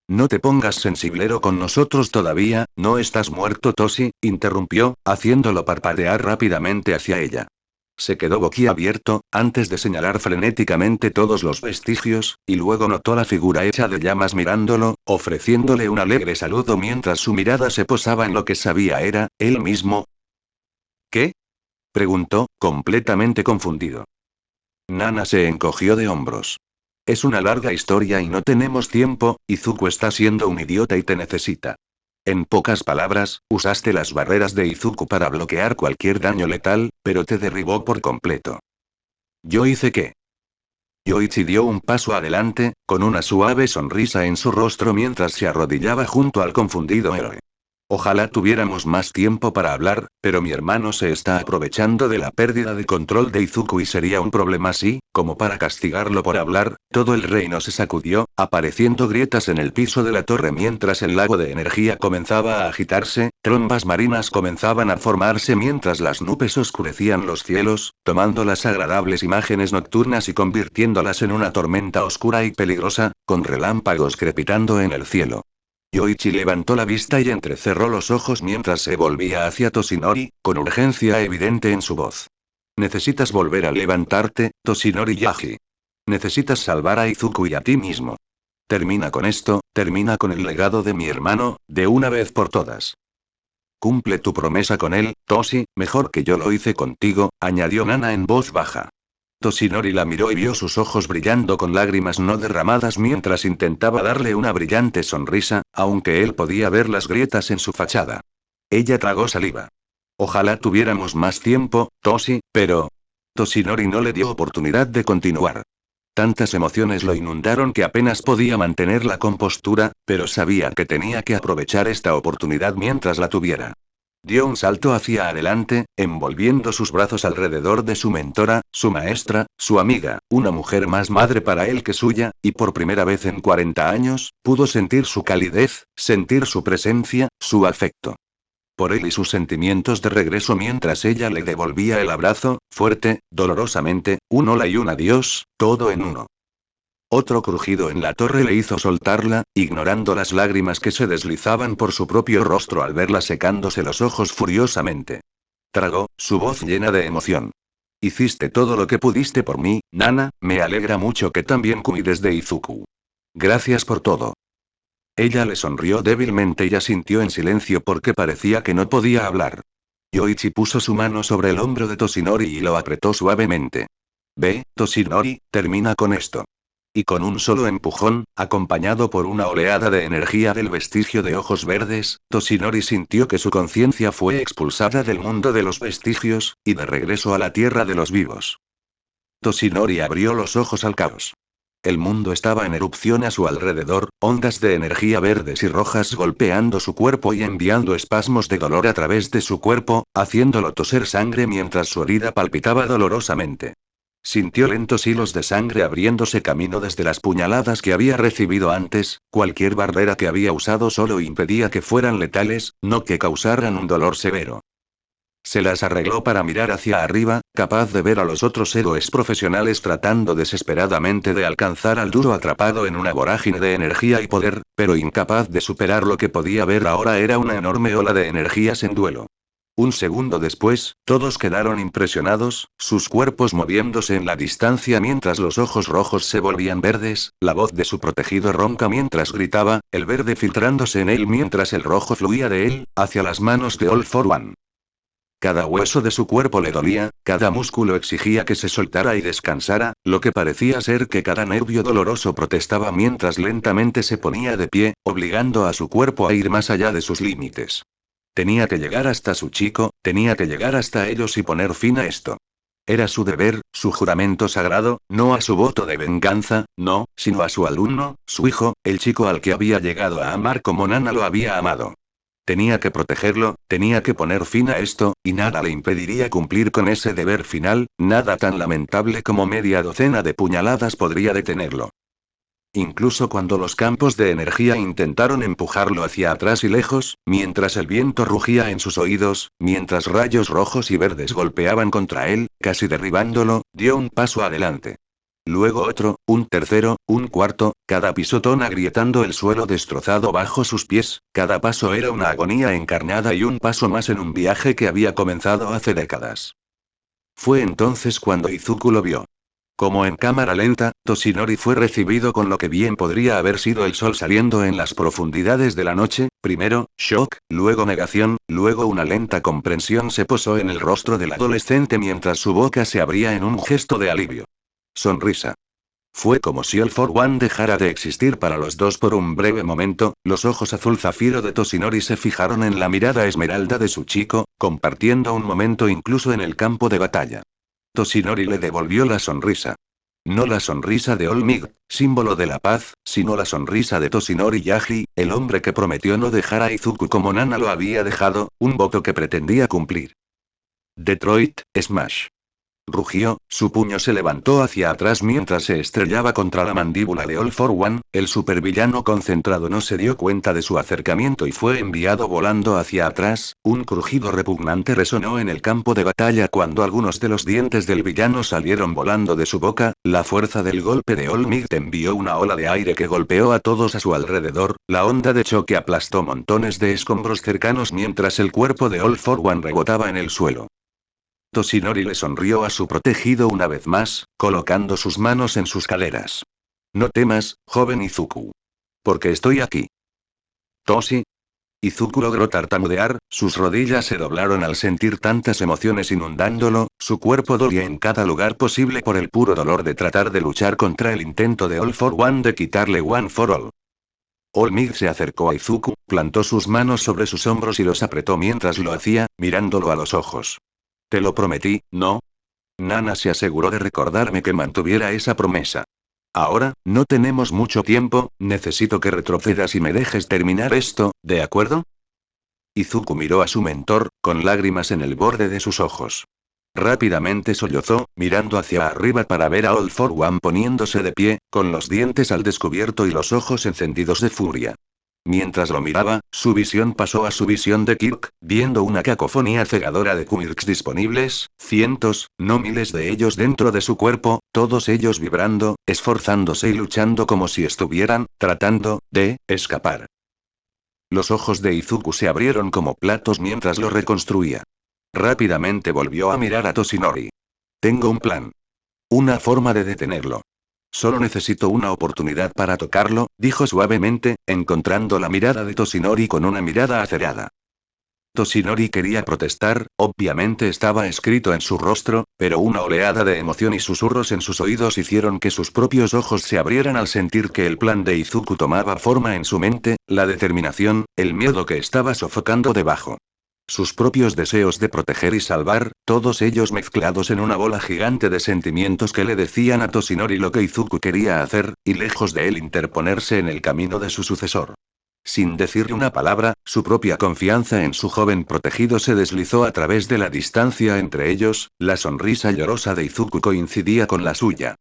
No te pongas sensiblero con nosotros todavía, no estás muerto Toshi, interrumpió, haciéndolo parpadear rápidamente hacia ella. Se quedó boquiabierto, antes de señalar frenéticamente todos los vestigios, y luego notó la figura hecha de llamas mirándolo, ofreciéndole un alegre saludo mientras su mirada se posaba en lo que sabía era, él mismo. ¿Qué? Preguntó, completamente confundido. Nana se encogió de hombros. Es una larga historia y no tenemos tiempo, Izuku está siendo un idiota y te necesita. En pocas palabras, usaste las barreras de Izuku para bloquear cualquier daño letal, pero te derribó por completo. ¿Yo hice qué? Yoichi dio un paso adelante, con una suave sonrisa en su rostro mientras se arrodillaba junto al confundido héroe. Ojalá tuviéramos más tiempo para hablar, pero mi hermano se está aprovechando de la pérdida de control de Izuku y sería un problema así, como para castigarlo por hablar. Todo el reino se sacudió, apareciendo grietas en el piso de la torre mientras el lago de energía comenzaba a agitarse, trombas marinas comenzaban a formarse mientras las nubes oscurecían los cielos, tomando las agradables imágenes nocturnas y convirtiéndolas en una tormenta oscura y peligrosa, con relámpagos crepitando en el cielo. Yoichi levantó la vista y entrecerró los ojos mientras se volvía hacia Toshinori, con urgencia evidente en su voz. Necesitas volver a levantarte, Toshinori Yaji. Necesitas salvar a Izuku y a ti mismo. Termina con esto, termina con el legado de mi hermano, de una vez por todas. Cumple tu promesa con él, Toshi, mejor que yo lo hice contigo, añadió Nana en voz baja. Toshinori la miró y vio sus ojos brillando con lágrimas no derramadas mientras intentaba darle una brillante sonrisa, aunque él podía ver las grietas en su fachada. Ella tragó saliva. Ojalá tuviéramos más tiempo, Toshi, pero... Toshinori no le dio oportunidad de continuar. Tantas emociones lo inundaron que apenas podía mantener la compostura, pero sabía que tenía que aprovechar esta oportunidad mientras la tuviera. Dio un salto hacia adelante, envolviendo sus brazos alrededor de su mentora, su maestra, su amiga, una mujer más madre para él que suya, y por primera vez en 40 años, pudo sentir su calidez, sentir su presencia, su afecto. Por él y sus sentimientos de regreso mientras ella le devolvía el abrazo, fuerte, dolorosamente, un hola y un adiós, todo en uno. Otro crujido en la torre le hizo soltarla, ignorando las lágrimas que se deslizaban por su propio rostro al verla secándose los ojos furiosamente. tragó, su voz llena de emoción. Hiciste todo lo que pudiste por mí, Nana, me alegra mucho que también cuides de Izuku. Gracias por todo. Ella le sonrió débilmente y asintió en silencio porque parecía que no podía hablar. Yoichi puso su mano sobre el hombro de Toshinori y lo apretó suavemente. Ve, Toshinori, termina con esto. Y con un solo empujón, acompañado por una oleada de energía del vestigio de ojos verdes, Toshinori sintió que su conciencia fue expulsada del mundo de los vestigios, y de regreso a la tierra de los vivos. Toshinori abrió los ojos al caos. El mundo estaba en erupción a su alrededor, ondas de energía verdes y rojas golpeando su cuerpo y enviando espasmos de dolor a través de su cuerpo, haciéndolo toser sangre mientras su herida palpitaba dolorosamente. Sintió lentos hilos de sangre abriéndose camino desde las puñaladas que había recibido antes, cualquier barrera que había usado solo impedía que fueran letales, no que causaran un dolor severo. Se las arregló para mirar hacia arriba, capaz de ver a los otros héroes profesionales tratando desesperadamente de alcanzar al duro atrapado en una vorágine de energía y poder, pero incapaz de superar lo que podía ver ahora era una enorme ola de energías en duelo. Un segundo después, todos quedaron impresionados, sus cuerpos moviéndose en la distancia mientras los ojos rojos se volvían verdes, la voz de su protegido ronca mientras gritaba, el verde filtrándose en él mientras el rojo fluía de él, hacia las manos de All for One. Cada hueso de su cuerpo le dolía, cada músculo exigía que se soltara y descansara, lo que parecía ser que cada nervio doloroso protestaba mientras lentamente se ponía de pie, obligando a su cuerpo a ir más allá de sus límites. Tenía que llegar hasta su chico, tenía que llegar hasta ellos y poner fin a esto. Era su deber, su juramento sagrado, no a su voto de venganza, no, sino a su alumno, su hijo, el chico al que había llegado a amar como Nana lo había amado. Tenía que protegerlo, tenía que poner fin a esto, y nada le impediría cumplir con ese deber final, nada tan lamentable como media docena de puñaladas podría detenerlo. Incluso cuando los campos de energía intentaron empujarlo hacia atrás y lejos, mientras el viento rugía en sus oídos, mientras rayos rojos y verdes golpeaban contra él, casi derribándolo, dio un paso adelante. Luego otro, un tercero, un cuarto, cada pisotón agrietando el suelo destrozado bajo sus pies, cada paso era una agonía encarnada y un paso más en un viaje que había comenzado hace décadas. Fue entonces cuando Izuku lo vio. Como en cámara lenta, Toshinori fue recibido con lo que bien podría haber sido el sol saliendo en las profundidades de la noche, primero, shock, luego negación, luego una lenta comprensión se posó en el rostro del adolescente mientras su boca se abría en un gesto de alivio. Sonrisa. Fue como si All for One dejara de existir para los dos por un breve momento, los ojos azul zafiro de Toshinori se fijaron en la mirada esmeralda de su chico, compartiendo un momento incluso en el campo de batalla. Toshinori le devolvió la sonrisa. No la sonrisa de All Might, símbolo de la paz, sino la sonrisa de Toshinori Yagi, el hombre que prometió no dejar a Izuku como Nana lo había dejado, un voto que pretendía cumplir. Detroit, Smash. Rugió, su puño se levantó hacia atrás mientras se estrellaba contra la mandíbula de All for One, el supervillano concentrado no se dio cuenta de su acercamiento y fue enviado volando hacia atrás, un crujido repugnante resonó en el campo de batalla cuando algunos de los dientes del villano salieron volando de su boca, la fuerza del golpe de All Might envió una ola de aire que golpeó a todos a su alrededor, la onda de choque aplastó montones de escombros cercanos mientras el cuerpo de All for One rebotaba en el suelo. Toshinori le sonrió a su protegido una vez más, colocando sus manos en sus caderas. No temas, joven Izuku. Porque estoy aquí. Toshi. Izuku logró tartamudear, sus rodillas se doblaron al sentir tantas emociones inundándolo, su cuerpo dolía en cada lugar posible por el puro dolor de tratar de luchar contra el intento de All for One de quitarle One for All. All Might se acercó a Izuku, plantó sus manos sobre sus hombros y los apretó mientras lo hacía, mirándolo a los ojos. Te lo prometí, ¿no? Nana se aseguró de recordarme que mantuviera esa promesa. Ahora, no tenemos mucho tiempo, necesito que retrocedas y me dejes terminar esto, ¿de acuerdo? Izuku miró a su mentor, con lágrimas en el borde de sus ojos. Rápidamente sollozó, mirando hacia arriba para ver a All for One poniéndose de pie, con los dientes al descubierto y los ojos encendidos de furia. Mientras lo miraba, su visión pasó a su visión de Kirk, viendo una cacofonía cegadora de quirks disponibles, cientos, no miles de ellos dentro de su cuerpo, todos ellos vibrando, esforzándose y luchando como si estuvieran, tratando, de, escapar. Los ojos de Izuku se abrieron como platos mientras lo reconstruía. Rápidamente volvió a mirar a Toshinori. Tengo un plan. Una forma de detenerlo. Solo necesito una oportunidad para tocarlo, dijo suavemente, encontrando la mirada de Toshinori con una mirada acerada. Toshinori quería protestar, obviamente estaba escrito en su rostro, pero una oleada de emoción y susurros en sus oídos hicieron que sus propios ojos se abrieran al sentir que el plan de Izuku tomaba forma en su mente, la determinación, el miedo que estaba sofocando debajo. Sus propios deseos de proteger y salvar, todos ellos mezclados en una bola gigante de sentimientos que le decían a Toshinori lo que Izuku quería hacer, y lejos de él interponerse en el camino de su sucesor. Sin decirle una palabra, su propia confianza en su joven protegido se deslizó a través de la distancia entre ellos, la sonrisa llorosa de Izuku coincidía con la suya.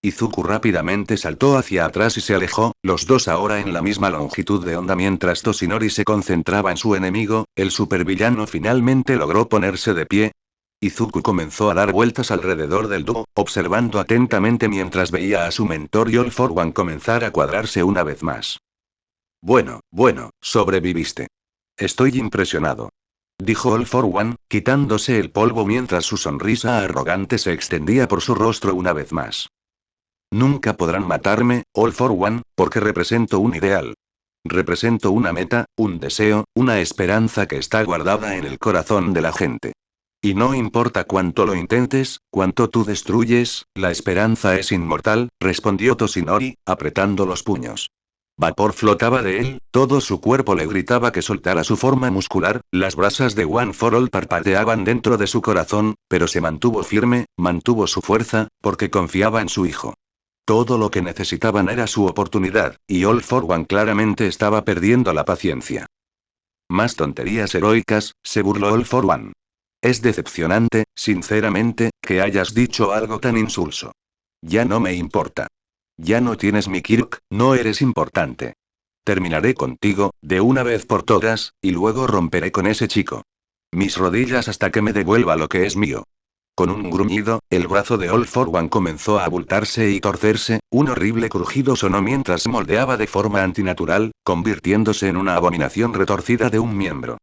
Izuku rápidamente saltó hacia atrás y se alejó, los dos ahora en la misma longitud de onda mientras Toshinori se concentraba en su enemigo, el supervillano finalmente logró ponerse de pie. Izuku comenzó a dar vueltas alrededor del dúo, observando atentamente mientras veía a su mentor y All for One comenzar a cuadrarse una vez más. Bueno, sobreviviste. Estoy impresionado. Dijo All for One, quitándose el polvo mientras su sonrisa arrogante se extendía por su rostro una vez más. Nunca podrán matarme, All for One, porque represento un ideal. Represento una meta, un deseo, una esperanza que está guardada en el corazón de la gente. Y no importa cuánto lo intentes, cuánto tú destruyes, la esperanza es inmortal, respondió Toshinori, apretando los puños. Vapor flotaba de él, todo su cuerpo le gritaba que soltara su forma muscular, las brasas de One for All parpadeaban dentro de su corazón, pero se mantuvo firme, mantuvo su fuerza, porque confiaba en su hijo. Todo lo que necesitaban era su oportunidad, y All for One claramente estaba perdiendo la paciencia. Más tonterías heroicas, se burló All for One. Es decepcionante, sinceramente, que hayas dicho algo tan insulso. Ya no me importa. Ya no tienes mi Kirk, no eres importante. Terminaré contigo, de una vez por todas, y luego romperé con ese chico. Mis rodillas hasta que me devuelva lo que es mío. Con un gruñido, el brazo de All for One comenzó a abultarse y torcerse, un horrible crujido sonó mientras se moldeaba de forma antinatural, convirtiéndose en una abominación retorcida de un miembro.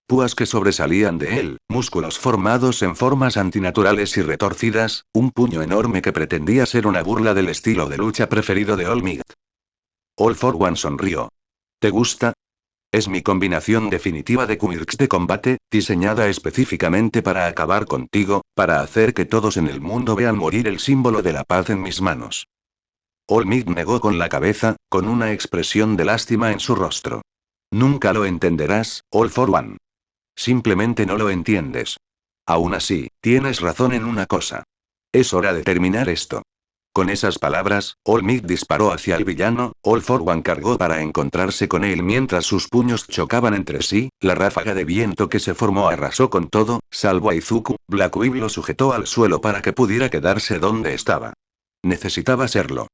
Púas que sobresalían de él, músculos formados en formas antinaturales y retorcidas, un puño enorme que pretendía ser una burla del estilo de lucha preferido de All Might. All for One sonrió. ¿Te gusta? Es mi combinación definitiva de quirks de combate, diseñada específicamente para acabar contigo, para hacer que todos en el mundo vean morir el símbolo de la paz en mis manos. All Might negó con la cabeza, con una expresión de lástima en su rostro. Nunca lo entenderás, All for One. Simplemente no lo entiendes. Aún así, tienes razón en una cosa. Es hora de terminar esto. Con esas palabras, All Might disparó hacia el villano, All for One cargó para encontrarse con él mientras sus puños chocaban entre sí, la ráfaga de viento que se formó arrasó con todo, salvo a Izuku, Black Weave lo sujetó al suelo para que pudiera quedarse donde estaba. Necesitaba serlo.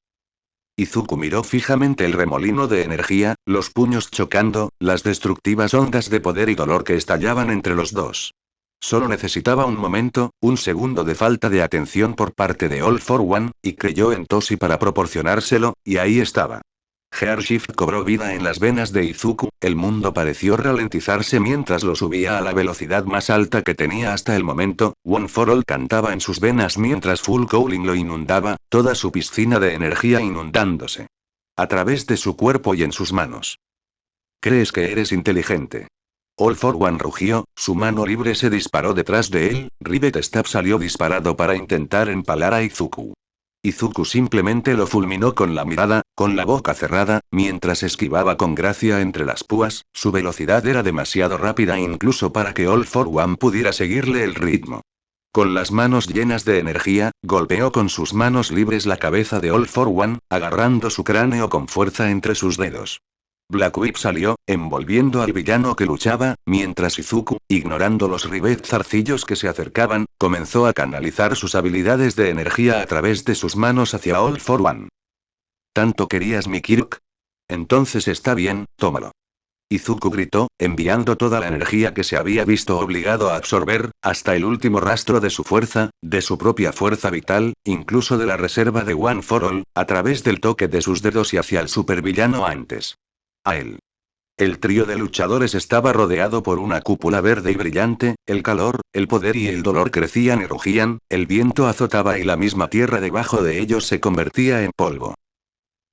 Izuku miró fijamente el remolino de energía, los puños chocando, las destructivas ondas de poder y dolor que estallaban entre los dos. Solo necesitaba un momento, un segundo de falta de atención por parte de All for One, y creyó en Toshi para proporcionárselo, y ahí estaba. Gearshift cobró vida en las venas de Izuku, el mundo pareció ralentizarse mientras lo subía a la velocidad más alta que tenía hasta el momento, One for All cantaba en sus venas mientras Full Cooling lo inundaba, toda su piscina de energía inundándose. A través de su cuerpo y en sus manos. ¿Crees que eres inteligente? All for One rugió, su mano libre se disparó detrás de él, Rivet Staff salió disparado para intentar empalar a Izuku. Izuku simplemente lo fulminó con la mirada, con la boca cerrada, mientras esquivaba con gracia entre las púas, su velocidad era demasiado rápida incluso para que All for One pudiera seguirle el ritmo. Con las manos llenas de energía, golpeó con sus manos libres la cabeza de All for One, agarrando su cráneo con fuerza entre sus dedos. Black Whip salió, envolviendo al villano que luchaba, mientras Izuku, ignorando los Rivet zarcillos que se acercaban, comenzó a canalizar sus habilidades de energía a través de sus manos hacia All for One. ¿Tanto querías mi Kirk? Entonces está bien, tómalo. Izuku gritó, enviando toda la energía que se había visto obligado a absorber, hasta el último rastro de su fuerza, de su propia fuerza vital, incluso de la reserva de One for All, a través del toque de sus dedos y hacia el supervillano antes. A él. El trío de luchadores estaba rodeado por una cúpula verde y brillante, el calor, el poder y el dolor crecían y rugían, el viento azotaba y la misma tierra debajo de ellos se convertía en polvo.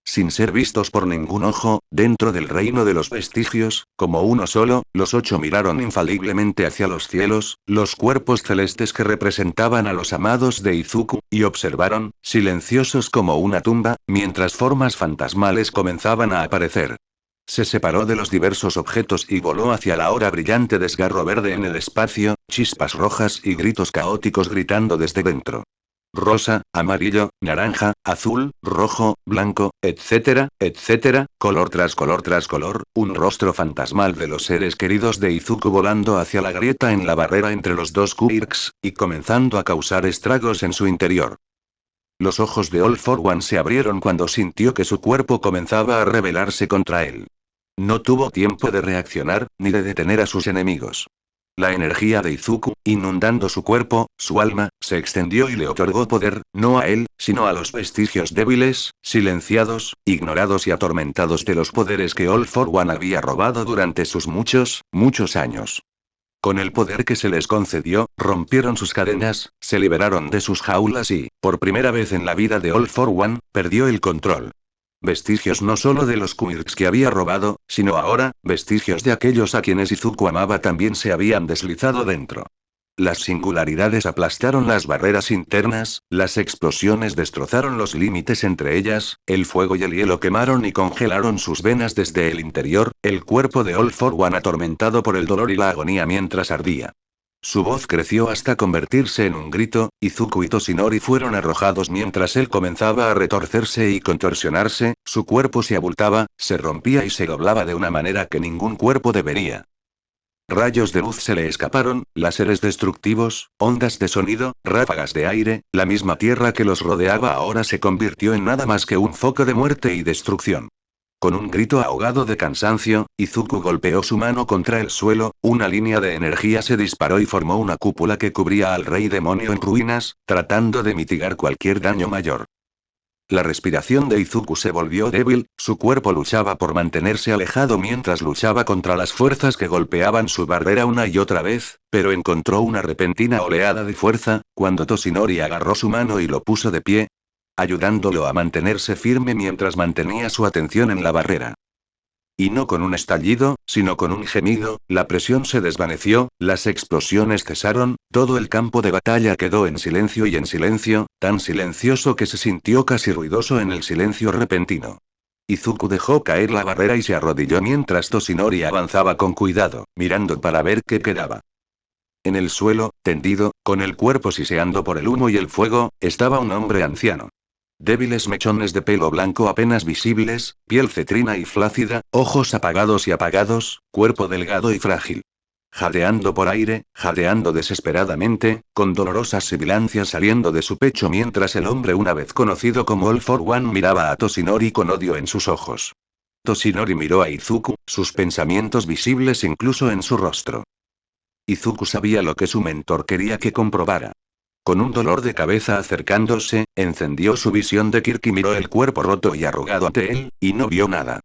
Sin ser vistos por ningún ojo, dentro del reino de los vestigios, como uno solo, los 8 miraron infaliblemente hacia los cielos, los cuerpos celestes que representaban a los amados de Izuku, y observaron, silenciosos como una tumba, mientras formas fantasmales comenzaban a aparecer. Se separó de los diversos objetos y voló hacia la hora brillante desgarro verde en el espacio, chispas rojas y gritos caóticos gritando desde dentro. Rosa, amarillo, naranja, azul, rojo, blanco, etcétera, etcétera, color tras color, un rostro fantasmal de los seres queridos de Izuku volando hacia la grieta en la barrera entre los dos Quirks, y comenzando a causar estragos en su interior. Los ojos de All for One se abrieron cuando sintió que su cuerpo comenzaba a rebelarse contra él. No tuvo tiempo de reaccionar, ni de detener a sus enemigos. La energía de Izuku, inundando su cuerpo, su alma, se extendió y le otorgó poder, no a él, sino a los vestigios débiles, silenciados, ignorados y atormentados de los poderes que All for One había robado durante sus muchos, muchos años. Con el poder que se les concedió, rompieron sus cadenas, se liberaron de sus jaulas y, por primera vez en la vida de All for One, perdió el control. Vestigios no solo de los Quirks que había robado, sino ahora, vestigios de aquellos a quienes Izuku amaba también se habían deslizado dentro. Las singularidades aplastaron las barreras internas, las explosiones destrozaron los límites entre ellas, el fuego y el hielo quemaron y congelaron sus venas desde el interior, el cuerpo de All for One atormentado por el dolor y la agonía mientras ardía. Su voz creció hasta convertirse en un grito, Izuku y Toshinori fueron arrojados mientras él comenzaba a retorcerse y contorsionarse, su cuerpo se abultaba, se rompía y se doblaba de una manera que ningún cuerpo debería. Rayos de luz se le escaparon, láseres destructivos, ondas de sonido, ráfagas de aire, la misma tierra que los rodeaba ahora se convirtió en nada más que un foco de muerte y destrucción. Con un grito ahogado de cansancio, Izuku golpeó su mano contra el suelo, una línea de energía se disparó y formó una cúpula que cubría al rey demonio en ruinas, tratando de mitigar cualquier daño mayor. La respiración de Izuku se volvió débil, su cuerpo luchaba por mantenerse alejado mientras luchaba contra las fuerzas que golpeaban su barrera una y otra vez, pero encontró una repentina oleada de fuerza, cuando Toshinori agarró su mano y lo puso de pie, ayudándolo a mantenerse firme mientras mantenía su atención en la barrera. Y no con un estallido, sino con un gemido, la presión se desvaneció, las explosiones cesaron, todo el campo de batalla quedó en silencio y en silencio, tan silencioso que se sintió casi ruidoso en el silencio repentino. Izuku dejó caer la barrera y se arrodilló mientras Toshinori avanzaba con cuidado, mirando para ver qué quedaba. En el suelo, tendido, con el cuerpo siseando por el humo y el fuego, estaba un hombre anciano. Débiles mechones de pelo blanco apenas visibles, piel cetrina y flácida, ojos apagados y apagados, cuerpo delgado y frágil. Jadeando por aire, jadeando desesperadamente, con dolorosas sibilancias saliendo de su pecho mientras el hombre una vez conocido como All for One miraba a Toshinori con odio en sus ojos. Toshinori miró a Izuku, sus pensamientos visibles incluso en su rostro. Izuku sabía lo que su mentor quería que comprobara. Con un dolor de cabeza acercándose, encendió su visión de Kirk y miró el cuerpo roto y arrugado ante él, y no vio nada.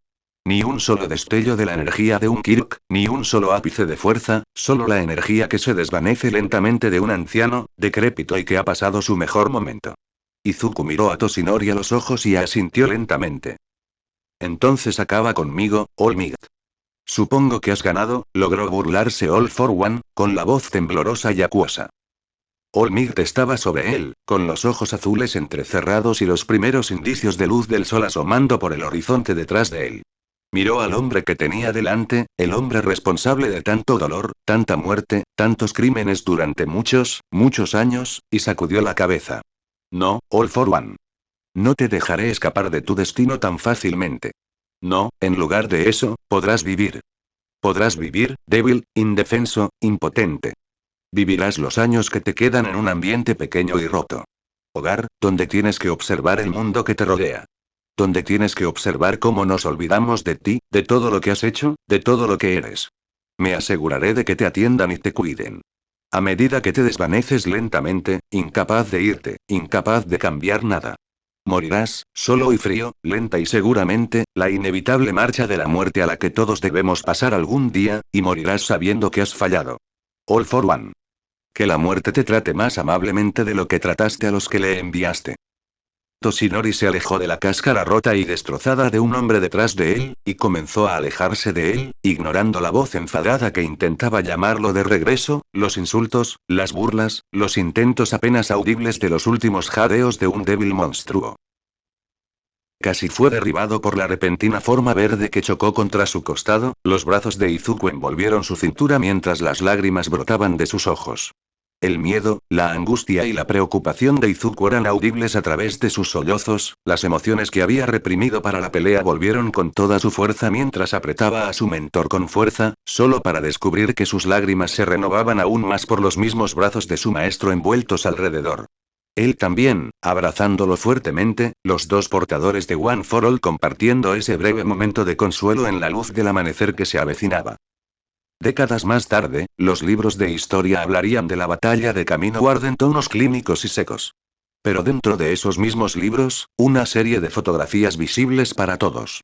Ni un solo destello de la energía de un Kirk, ni un solo ápice de fuerza, solo la energía que se desvanece lentamente de un anciano, decrépito y que ha pasado su mejor momento. Izuku miró a Toshinori a los ojos y asintió lentamente. Entonces acaba conmigo, All Might. Supongo que has ganado, logró burlarse All for One, con la voz temblorosa y acuosa. All Might estaba sobre él, con los ojos azules entrecerrados y los primeros indicios de luz del sol asomando por el horizonte detrás de él. Miró al hombre que tenía delante, el hombre responsable de tanto dolor, tanta muerte, tantos crímenes durante muchos, muchos años, y sacudió la cabeza. No, All for One. No te dejaré escapar de tu destino tan fácilmente. No, en lugar de eso, podrás vivir. Podrás vivir, débil, indefenso, impotente. Vivirás los años que te quedan en un ambiente pequeño y roto. Hogar, donde tienes que observar el mundo que te rodea. Donde tienes que observar cómo nos olvidamos de ti, de todo lo que has hecho, de todo lo que eres. Me aseguraré de que te atiendan y te cuiden. A medida que te desvaneces lentamente, incapaz de irte, incapaz de cambiar nada. Morirás, solo y frío, lenta y seguramente, la inevitable marcha de la muerte a la que todos debemos pasar algún día, y morirás sabiendo que has fallado. All for One. Que la muerte te trate más amablemente de lo que trataste a los que le enviaste. Toshinori se alejó de la cáscara rota y destrozada de un hombre detrás de él, y comenzó a alejarse de él, ignorando la voz enfadada que intentaba llamarlo de regreso, los insultos, las burlas, los intentos apenas audibles de los últimos jadeos de un débil monstruo. Casi fue derribado por la repentina forma verde que chocó contra su costado, los brazos de Izuku envolvieron su cintura mientras las lágrimas brotaban de sus ojos. El miedo, la angustia y la preocupación de Izuku eran audibles a través de sus sollozos, las emociones que había reprimido para la pelea volvieron con toda su fuerza mientras apretaba a su mentor con fuerza, solo para descubrir que sus lágrimas se renovaban aún más por los mismos brazos de su maestro envueltos alrededor. Él también, abrazándolo fuertemente, los dos portadores de One for All compartiendo ese breve momento de consuelo en la luz del amanecer que se avecinaba. Décadas más tarde, los libros de historia hablarían de la batalla de Camino Guard en tonos clínicos y secos. Pero dentro de esos mismos libros, una serie de fotografías visibles para todos.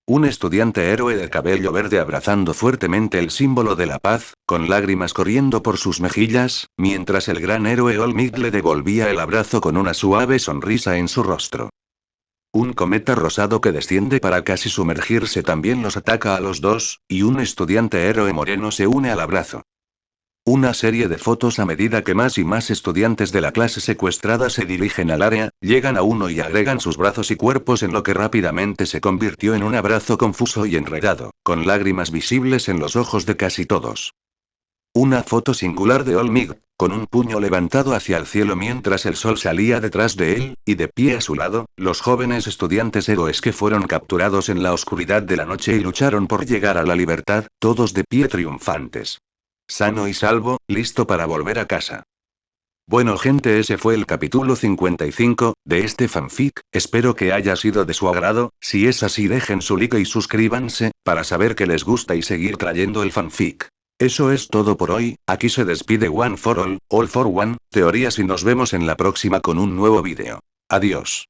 Un estudiante héroe de cabello verde abrazando fuertemente el símbolo de la paz, con lágrimas corriendo por sus mejillas, mientras el gran héroe Olmig le devolvía el abrazo con una suave sonrisa en su rostro. Un cometa rosado que desciende para casi sumergirse también los ataca a los dos, y un estudiante héroe moreno se une al abrazo. Una serie de fotos a medida que más y más estudiantes de la clase secuestrada se dirigen al área, llegan a uno y agregan sus brazos y cuerpos en lo que rápidamente se convirtió en un abrazo confuso y enredado, con lágrimas visibles en los ojos de casi todos. Una foto singular de Olmig, con un puño levantado hacia el cielo mientras el sol salía detrás de él, y de pie a su lado, los jóvenes estudiantes héroes que fueron capturados en la oscuridad de la noche y lucharon por llegar a la libertad, todos de pie triunfantes. Sano y salvo, listo para volver a casa. Bueno gente, ese fue el capítulo 55, de este fanfic, espero que haya sido de su agrado, si es así dejen su like y suscríbanse, para saber que les gusta y seguir trayendo el fanfic. Eso es todo por hoy, aquí se despide One for All for One, teorías y nos vemos en la próxima con un nuevo vídeo. Adiós.